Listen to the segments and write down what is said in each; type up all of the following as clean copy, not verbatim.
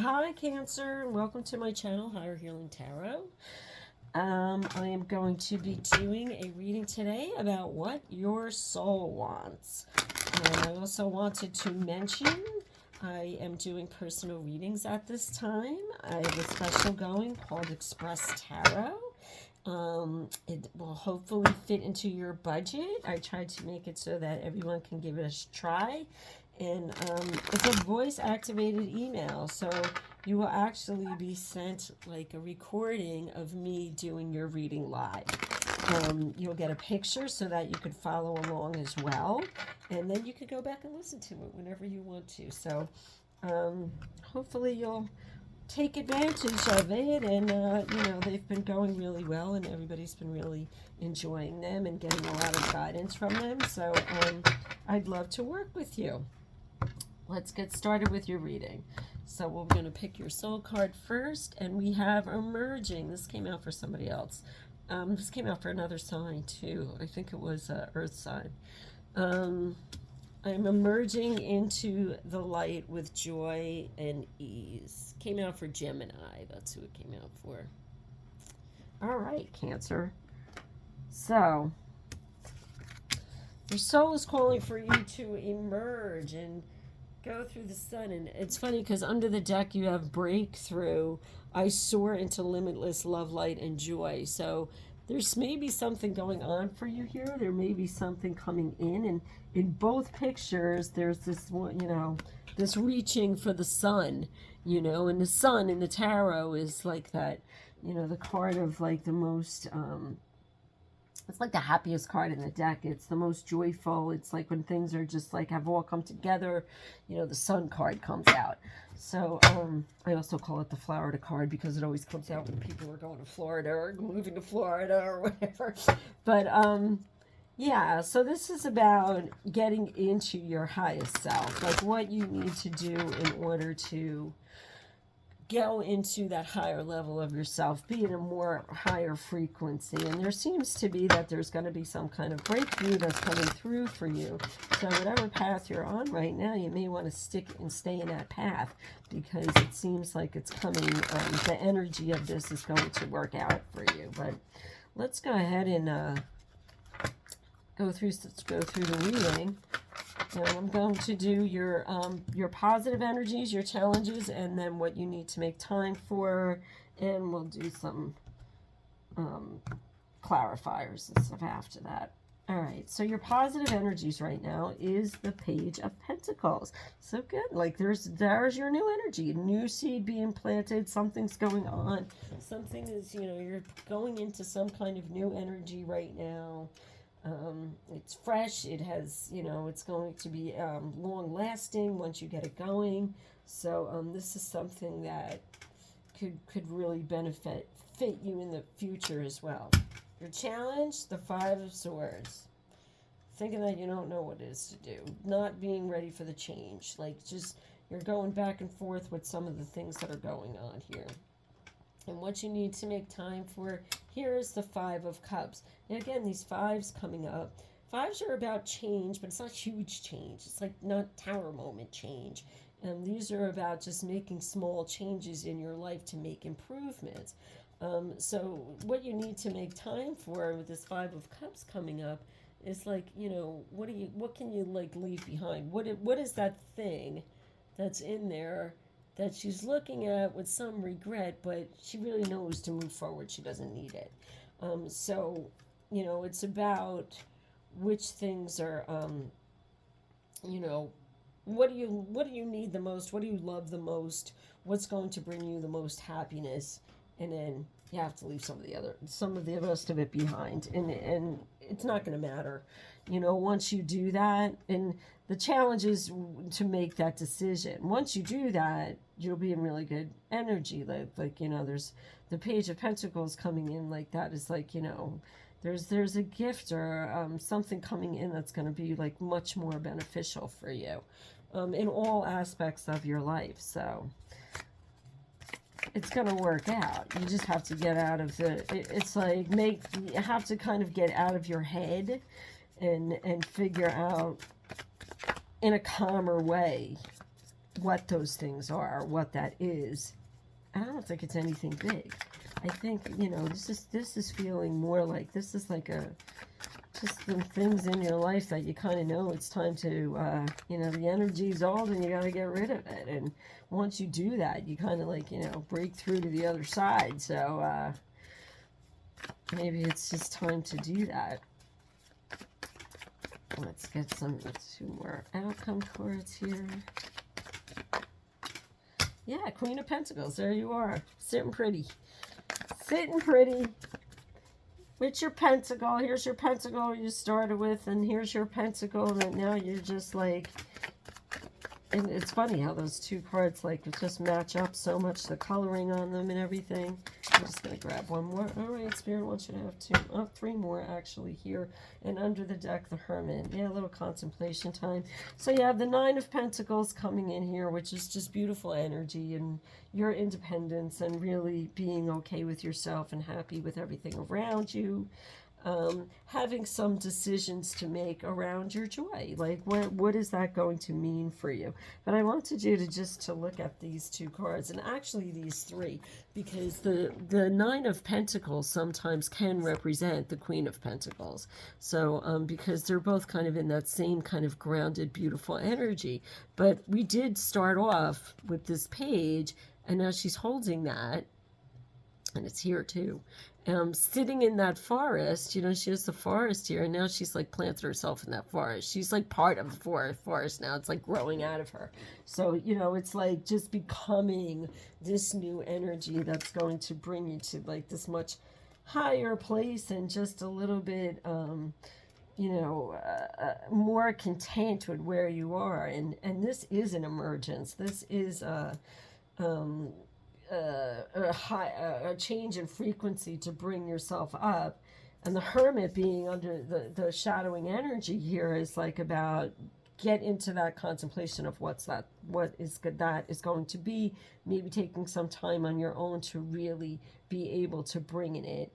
Hi, Cancer, and welcome to my channel, Higher Healing Tarot. I am going to be doing a reading today about what your soul wants. And I also wanted to mention I am doing personal readings at this time. I have a special going called Express Tarot. It will hopefully fit into your budget. I tried to make it so that everyone can give it a try. And it's a voice activated email, so you will actually be sent like a recording of me doing your reading live. You'll get a picture so that you could follow along as well, and then you could go back and listen to it whenever you want to. So hopefully you'll take advantage of it, and they've been going really well, and everybody's been really enjoying them and getting a lot of guidance from them. So I'd love to work with you. Let's get started with your reading. So we're going to pick your soul card first, and we have Emerging. This came out for somebody else. This came out for another sign too. I think it was Earth sign. I'm emerging into the light with joy and ease. Came out for Gemini. That's who it came out for. All right, Cancer. So your soul is calling for you to emerge and go through the sun. And it's funny because under the deck you have breakthrough. I soar into limitless love, light, and joy. So there's maybe something going on for you here. There may be something coming in, and in both pictures there's this one, this reaching for the sun, and the sun in the tarot is like that, the card of like the most it's like the happiest card in the deck. It's the most joyful. It's like when things are just like have all come together, the sun card comes out. So I also call it the Florida card because it always comes out when people are going to Florida or moving to Florida or whatever. But yeah, so this is about getting into your highest self, like what you need to do in order to go into that higher level of yourself, be in a more higher frequency. And there seems to be that there's going to be some kind of breakthrough that's coming through for you. So whatever path you're on right now, you may want to stick and stay in that path because it seems like it's coming, the energy of this is going to work out for you. But let's go ahead and go through the reading. And I'm going to do your positive energies, your challenges, and then what you need to make time for, and we'll do some clarifiers and stuff after that. All right, so your positive energies right now is the Page of Pentacles. So good, like there's your new energy, new seed being planted, something's going on. Something is, you're going into some kind of new energy right now. It's fresh, it has, it's going to be long lasting once you get it going. So this is something that could really fit you in the future as well. Your challenge, the Five of Swords. Thinking that you don't know what it is to do. Not being ready for the change. Like just, you're going back and forth with some of the things that are going on here. And what you need to make time for, here is the Five of Cups. And again, these fives coming up. Fives are about change, but it's not huge change. It's like not tower moment change. And these are about just making small changes in your life to make improvements. So what you need to make time for with this Five of Cups coming up is like, what can you like leave behind? What is that thing that's in there that she's looking at with some regret, but she really knows to move forward. She doesn't need it. So, it's about which things are, what do you need the most? What do you love the most? What's going to bring you the most happiness? And then you have to leave some of the rest of it behind. And it's not going to matter, once you do that. And the challenge is to make that decision. Once you do that, you'll be in really good energy. Like there's the Page of Pentacles coming in like that is like, there's a gift or something coming in that's going to be like much more beneficial for you in all aspects of your life. So it's going to work out. You just have to get out of it's like you have to kind of get out of your head and figure out in a calmer way what those things are, what that is. I don't think it's anything big. I think, this is feeling more like, this is like just some things in your life that you kind of know it's time to, the energy's old and you got to get rid of it. And once you do that, you kind of like, break through to the other side. So maybe it's just time to do that. Let's get two more outcome cards here. Yeah, Queen of Pentacles. There you are. Sitting pretty. Sitting pretty. With your pentacle. Here's your pentacle you started with. And here's your pentacle that now you're just like... And it's funny how those two cards like just match up so much. The coloring on them and everything. I'm just going to grab one more. All right, Spirit wants you to have three more actually here. And under the deck, the Hermit. Yeah, a little contemplation time. So you have the Nine of Pentacles coming in here, which is just beautiful energy and your independence and really being okay with yourself and happy with everything around you. Having some decisions to make around your joy. Like, what is that going to mean for you? But I wanted you to look at these two cards, and actually these three, because the Nine of Pentacles sometimes can represent the Queen of Pentacles. So, because they're both kind of in that same kind of grounded, beautiful energy. But we did start off with this page, and now she's holding that, and it's here too. Sitting in that forest, she has the forest here, and now she's like planted herself in that forest. She's like part of the forest now. It's like growing out of her. So, it's like just becoming this new energy that's going to bring you to like this much higher place and just a little bit, more content with where you are. And this is an emergence. This is a change in frequency to bring yourself up. And the Hermit being under the shadowing energy here is like about get into that contemplation of what is going to be, maybe taking some time on your own to really be able to bring in it.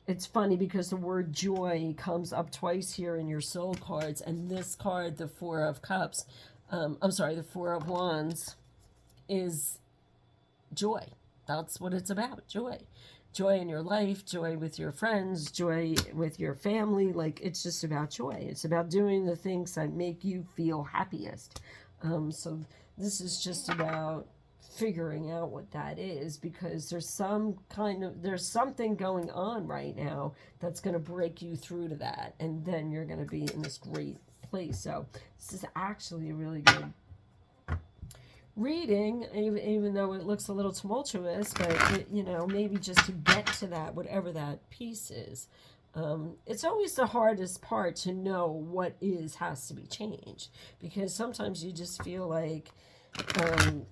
It's funny because the word joy comes up twice here in your soul cards, and this card, the Four of Cups, the Four of Wands, is joy. That's what it's about. Joy in your life, joy with your friends, joy with your family. Like, it's just about joy. It's about doing the things that make you feel happiest. So this is just about figuring out what that is, because there's something going on right now that's going to break you through to that, and then you're going to be in this great place. So this is actually a really good reading, even though it looks a little tumultuous, but maybe just to get to that, whatever that piece is. It's always the hardest part to know what has to be changed, because sometimes you just feel like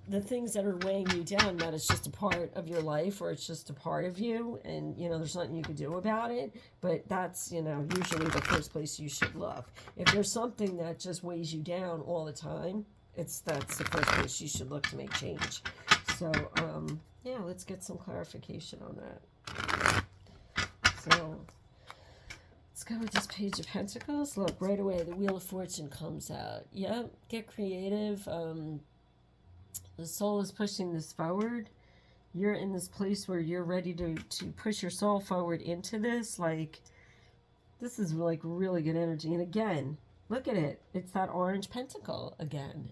the things that are weighing you down, that it's just a part of your life, or it's just a part of you, and there's nothing you can do about it. But that's usually the first place you should look. If there's something that just weighs you down all the time, that's the first place you should look to make change. So, yeah, let's get some clarification on that. So, let's go with this Page of Pentacles. Look, right away, the Wheel of Fortune comes out. Yep, get creative. The soul is pushing this forward. You're in this place where you're ready to push your soul forward into this. Like, this is like really good energy. And again, look at it. It's that orange pentacle again,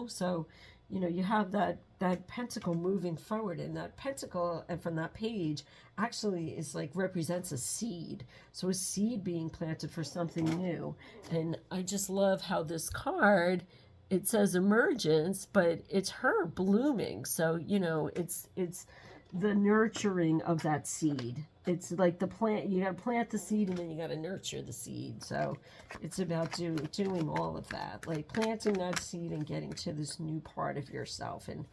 So, you have that pentacle moving forward, and that pentacle, and from that page, actually is like represents a seed. So a seed being planted for something new. And I just love how this card, it says emergence, but it's her blooming. So, it's the nurturing of that seed. It's like the plant, you got to plant the seed and then you got to nurture the seed. So it's about doing all of that, like planting that seed and getting to this new part of yourself and,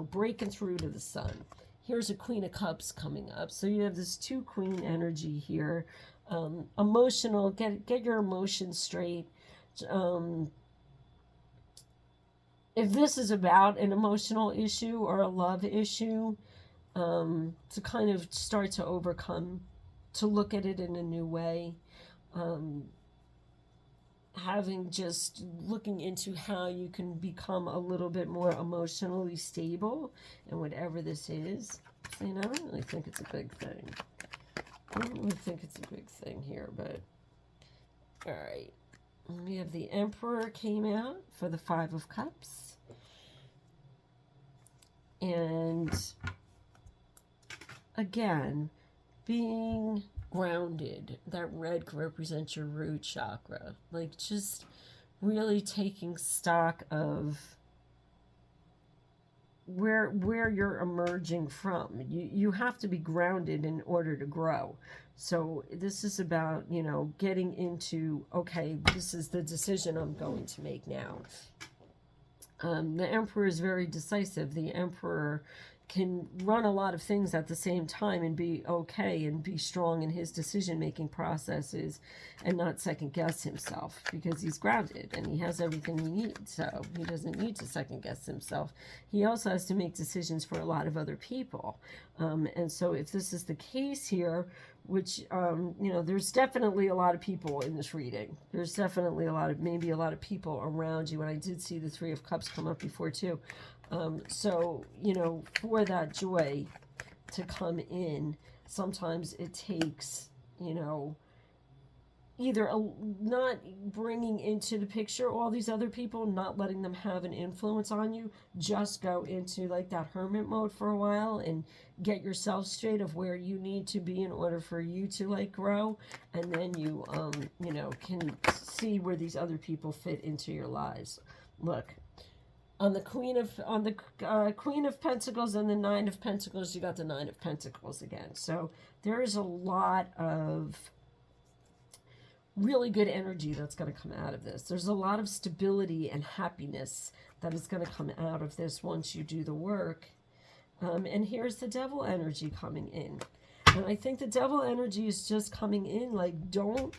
breaking through to the sun. Here's a Queen of Cups coming up. So you have this two Queen energy here. Emotional, get your emotions straight. If this is about an emotional issue or a love issue, to kind of start to overcome, to look at it in a new way. having just looking into how you can become a little bit more emotionally stable and whatever this is. And I don't really think it's a big thing. I don't really think it's a big thing here, but all right. We have the Emperor came out for the Five of Cups. And again, being grounded. That red represents your root chakra. Like just really taking stock of where you're emerging from. You have to be grounded in order to grow. So this is about, you know, getting into, okay, this is the decision I'm going to make now. The Emperor is very decisive. The Emperor can run a lot of things at the same time and be okay and be strong in his decision-making processes and not second-guess himself because he's grounded and he has everything he needs, so he doesn't need to second-guess himself. He also has to make decisions for a lot of other people. And so if this is the case here, which, you know, there's definitely a lot of people in this reading. There's definitely maybe a lot of people around you, and I did see the Three of Cups come up before too. So, you know, for that joy to come in, sometimes it takes, you know, either not bringing into the picture all these other people, not letting them have an influence on you, just go into like that hermit mode for a while and get yourself straight of where you need to be in order for you to like grow, and then you, you know, can see where these other people fit into your lives. Look. On the Queen of Pentacles and the Nine of Pentacles, you got the Nine of Pentacles again. So there is a lot of really good energy that's going to come out of this. There's a lot of stability and happiness that is going to come out of this once you do the work. And here's the Devil energy coming in. And I think the Devil energy is just coming in like, don't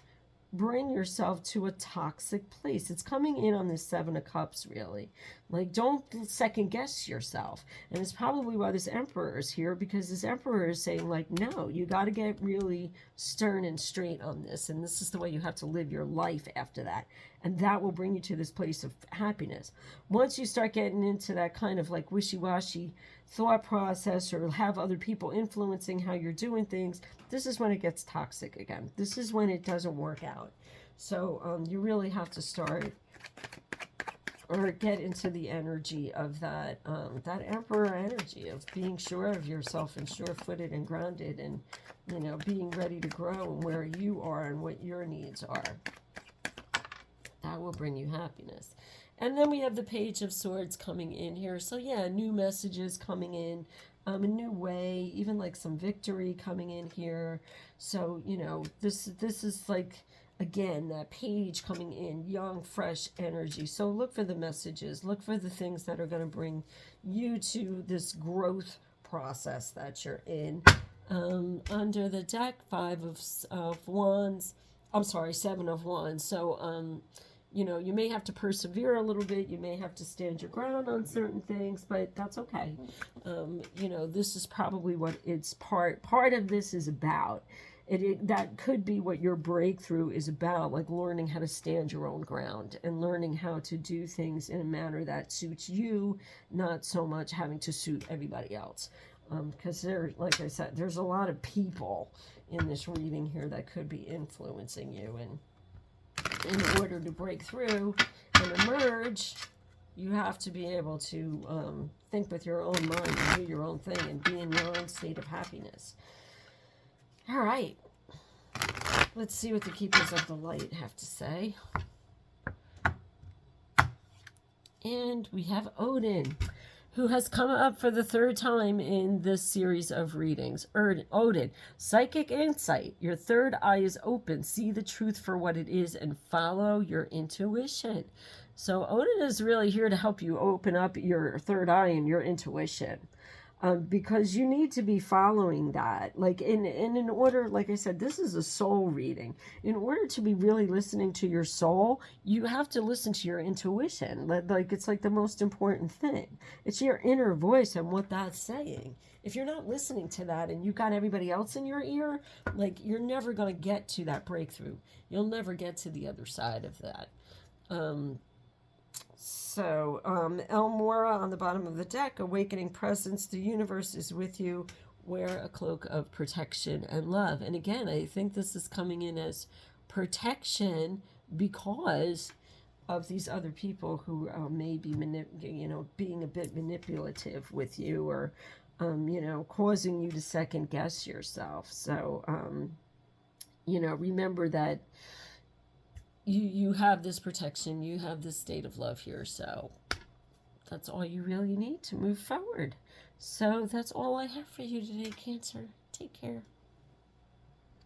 bring yourself to a toxic place. It's coming in on this Seven of Cups, really. Like, don't second guess yourself. And it's probably why this Emperor is here, because this Emperor is saying, like, no, you got to get really stern and straight on this. And this is the way you have to live your life after that. And that will bring you to this place of happiness. Once you start getting into that kind of like wishy-washy thought process or have other people influencing how you're doing things, this is when it gets toxic again. This is when it doesn't work out. So you really have to start or get into the energy of that that Emperor energy of being sure of yourself and sure-footed and grounded and, you know, being ready to grow and where you are and what your needs are. That will bring you happiness. And then we have the Page of Swords coming in here. So yeah, new messages coming in, a new way, even like some victory coming in here. So, you know, this is like, again, that page coming in, young, fresh energy. So look for the messages. Look for the things that are going to bring you to this growth process that you're in. Under the deck, Seven of Wands. So, you know, you may have to persevere a little bit. You may have to stand your ground on certain things, but that's okay. You know, this is probably what it's part of this is about. That could be what your breakthrough is about, like learning how to stand your own ground and learning how to do things in a manner that suits you, not so much having to suit everybody else. Because like I said, there's a lot of people in this reading here that could be influencing you, and in order to break through and emerge, you have to be able to think with your own mind and do your own thing and be in your own state of happiness. All right. Let's see what the Keepers of the Light have to say. And we have Odin, who has come up for the third time in this series of readings. Odin, psychic insight. Your third eye is open. See the truth for what it is and follow your intuition. So Odin is really here to help you open up your third eye and your intuition. Because you need to be following that. Like in order, like I said, this is a soul reading. In order to be really listening to your soul, you have to listen to your intuition. Like it's like the most important thing. It's your inner voice and what that's saying. If you're not listening to that and you got everybody else in your ear, like you're never going to get to that breakthrough. You'll never get to the other side of that. Elmora on the bottom of the deck, awakening presence, the universe is with you. Wear a cloak of protection and love. And again, I think this is coming in as protection because of these other people who may be, being a bit manipulative with you, or, causing you to second guess yourself. So, remember that you have this protection, you have this state of love here. So that's all you really need to move forward. So that's all I have for you today, Cancer. Take care.